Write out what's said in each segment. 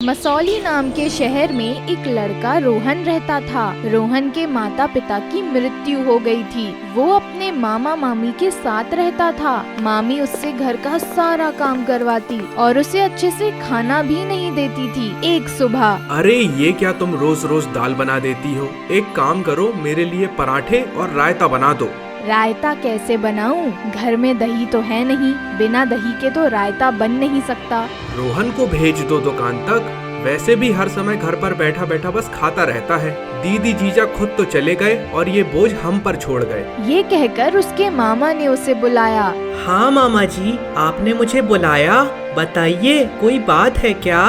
मसौली नाम के शहर में एक लड़का रोहन रहता था। रोहन के माता पिता की मृत्यु हो गई थी। वो अपने मामा मामी के साथ रहता था। मामी उससे घर का सारा काम करवाती और उसे अच्छे से खाना भी नहीं देती थी। एक सुबह, अरे ये क्या तुम रोज रोज दाल बना देती हो? एक काम करो, मेरे लिए पराठे और रायता बना दो। रायता कैसे बनाऊं? घर में दही तो है नहीं। बिना दही के तो रायता बन नहीं सकता। रोहन को भेज दो दुकान तक। वैसे भी हर समय घर पर बैठा बैठा बस खाता रहता है। दीदी जीजा खुद तो चले गए और ये बोझ हम पर छोड़ गए। ये कहकर उसके मामा ने उसे बुलाया। हाँ मामा जी, आपने मुझे बुलाया, बताइए कोई बात है क्या?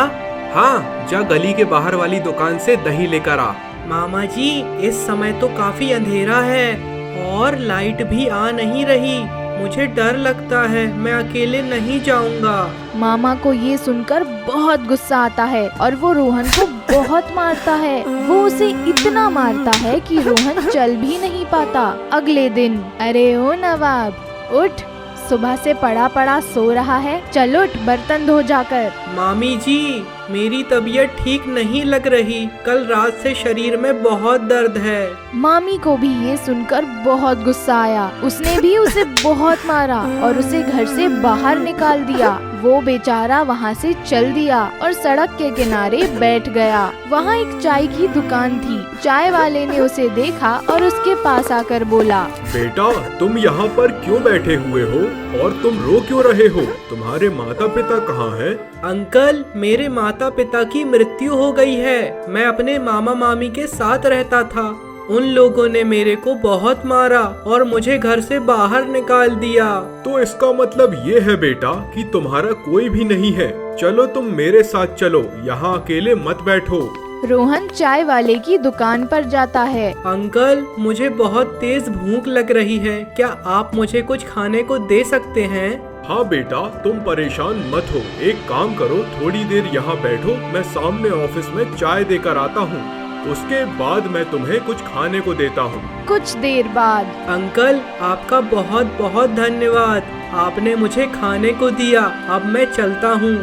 हाँ, जा गली के बाहर वाली दुकान से दही लेकर आ। मामा जी, इस समय तो काफी अंधेरा है और लाइट भी आ नहीं रही। मुझे डर लगता है, मैं अकेले नहीं जाऊंगा। मामा को ये सुनकर बहुत गुस्सा आता है और वो रोहन को बहुत मारता है। वो उसे इतना मारता है कि रोहन चल भी नहीं पाता। अगले दिन, अरे ओ नवाब, उठ, सुबह से पड़ा पड़ा सो रहा है, चल उठ, बर्तन धो जाकर। मामी जी, मेरी तबीयत ठीक नहीं लग रही। कल रात से शरीर में बहुत दर्द है। मामी को भी ये सुनकर बहुत गुस्सा आया। उसने भी उसे बहुत मारा और उसे घर से बाहर निकाल दिया। वो बेचारा वहाँ से चल दिया और सड़क के किनारे बैठ गया। वहाँ एक चाय की दुकान थी। चाय वाले ने उसे देखा और उसके पास आकर बोला, बेटा, तुम यहाँ पर क्यों बैठे हुए हो और तुम रो क्यों रहे हो? तुम्हारे माता पिता कहाँ हैं? अंकल, मेरे माता पिता की मृत्यु हो गई है। मैं अपने मामा मामी के साथ रहता था। उन लोगों ने मेरे को बहुत मारा और मुझे घर से बाहर निकाल दिया। तो इसका मतलब ये है बेटा कि तुम्हारा कोई भी नहीं है। चलो तुम मेरे साथ चलो, यहाँ अकेले मत बैठो। रोहन चाय वाले की दुकान पर जाता है। अंकल, मुझे बहुत तेज भूख लग रही है। क्या आप मुझे कुछ खाने को दे सकते हैं? हाँ बेटा, तुम परेशान मत हो। एक काम करो, थोड़ी देर यहाँ बैठो, मैं सामने ऑफिस में चाय देकर आता हूँ। उसके बाद मैं तुम्हें कुछ खाने को देता हूँ। कुछ देर बाद, अंकल, आपका बहुत बहुत धन्यवाद। आपने मुझे खाने को दिया। अब मैं चलता हूँ।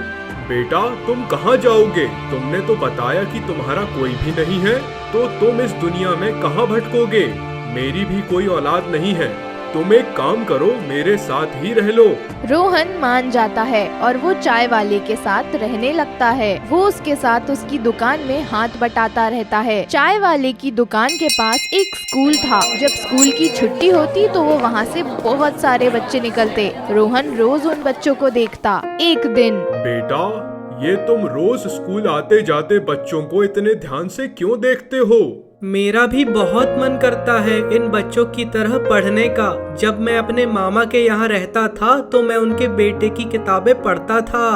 बेटा, तुम कहाँ जाओगे? तुमने तो बताया कि तुम्हारा कोई भी नहीं है, तो तुम इस दुनिया में कहाँ भटकोगे? मेरी भी कोई औलाद नहीं है। तुम एक काम करो, मेरे साथ ही रह लो। रोहन मान जाता है और वो चाय वाले के साथ रहने लगता है। वो उसके साथ उसकी दुकान में हाथ बटाता रहता है। चाय वाले की दुकान के पास एक स्कूल था। जब स्कूल की छुट्टी होती तो वो वहाँ से बहुत सारे बच्चे निकलते। रोहन रोज उन बच्चों को देखता। एक दिन, बेटा, ये तुम रोज स्कूल आते जाते बच्चों को इतने ध्यान से क्यों देखते हो? मेरा भी बहुत मन करता है इन बच्चों की तरह पढ़ने का। जब मैं अपने मामा के यहाँ रहता था तो मैं उनके बेटे की किताबें पढ़ता था।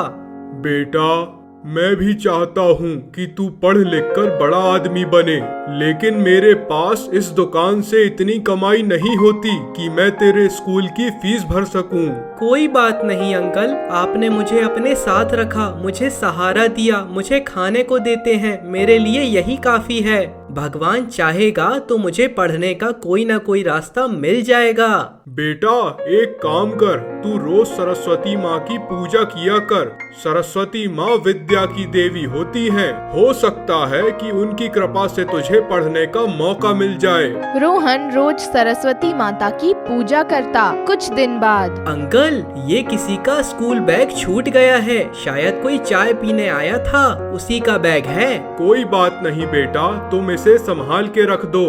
बेटा, मैं भी चाहता हूँ कि तू पढ़ लिख कर बड़ा आदमी बने, लेकिन मेरे पास इस दुकान से इतनी कमाई नहीं होती कि मैं तेरे स्कूल की फीस भर सकूं। कोई बात नहीं अंकल, आपने मुझे अपने साथ रखा, मुझे सहारा दिया, मुझे खाने को देते हैं, मेरे लिए यही काफी है। भगवान चाहेगा तो मुझे पढ़ने का कोई ना कोई रास्ता मिल जाएगा। बेटा, एक काम कर, तू रोज सरस्वती माँ की पूजा किया कर। सरस्वती माँ विद्या की देवी होती हैं। हो सकता है कि उनकी कृपा से तुझे पढ़ने का मौका मिल जाए। रोहन रोज सरस्वती माता की पूजा करता। कुछ दिन बाद, अंकल, ये किसी का स्कूल बैग छूट गया है। शायद कोई चाय पीने आया था, उसी का बैग है। कोई बात नहीं बेटा, तुम इसे संभाल के रख दो।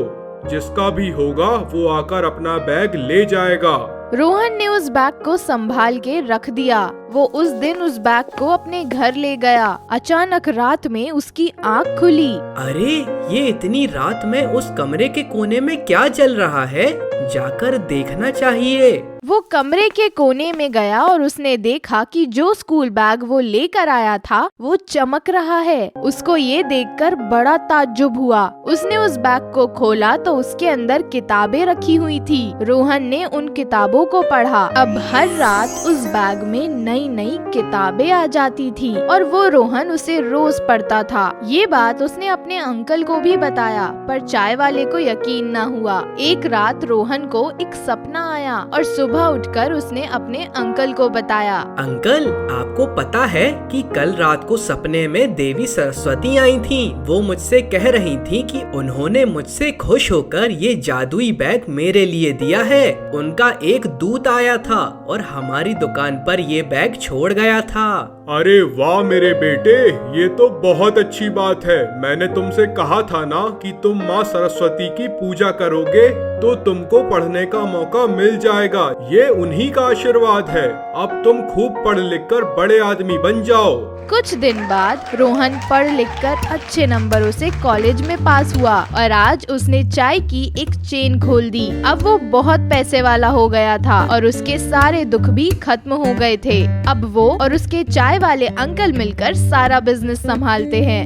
जिसका भी होगा वो आकर अपना बैग ले जाएगा। रोहन ने उस बैग को संभाल के रख दिया। वो उस दिन उस बैग को अपने घर ले गया। अचानक रात में उसकी आँख खुली। अरे, ये इतनी रात में उस कमरे के कोने में क्या चल रहा है? जाकर देखना चाहिए। वो कमरे के कोने में गया और उसने देखा कि जो स्कूल बैग वो लेकर आया था वो चमक रहा है। उसको ये देखकर बड़ा ताज्जुब हुआ। उसने उस बैग को खोला तो उसके अंदर किताबें रखी हुई थी। रोहन ने उन किताबों को पढ़ा। अब हर रात उस बैग में नई नई किताबें आ जाती थी और वो रोहन उसे रोज पढ़ता था। ये बात उसने अपने अंकल को भी बताया, पर चाय वाले को यकीन न हुआ। एक रात रोहन रोहन को एक सपना आया और सुबह उठकर उसने अपने अंकल को बताया। अंकल, आपको पता है कि कल रात को सपने में देवी सरस्वती आई थीं। वो मुझसे कह रही थीं कि उन्होंने मुझसे खुश होकर ये जादुई बैग मेरे लिए दिया है। उनका एक दूत आया था और हमारी दुकान पर ये बैग छोड़ गया था। अरे वाह मेरे बेटे, ये तो बहुत अच्छी बात है। मैंने तुमसे कहा था ना कि तुम माँ सरस्वती की पूजा करोगे तो तुमको पढ़ने का मौका मिल जाएगा। ये उन्हीं का आशीर्वाद है। अब तुम खूब पढ़ लिख कर बड़े आदमी बन जाओ। कुछ दिन बाद रोहन पढ़ लिख कर अच्छे नंबरों से कॉलेज में पास हुआ और आज उसने चाय की एक चेन खोल दी। अब वो बहुत पैसे वाला हो गया था और उसके सारे दुख भी खत्म हो गए थे। अब वो और उसके चाय वाले अंकल मिलकर सारा बिजनेस संभालते हैं।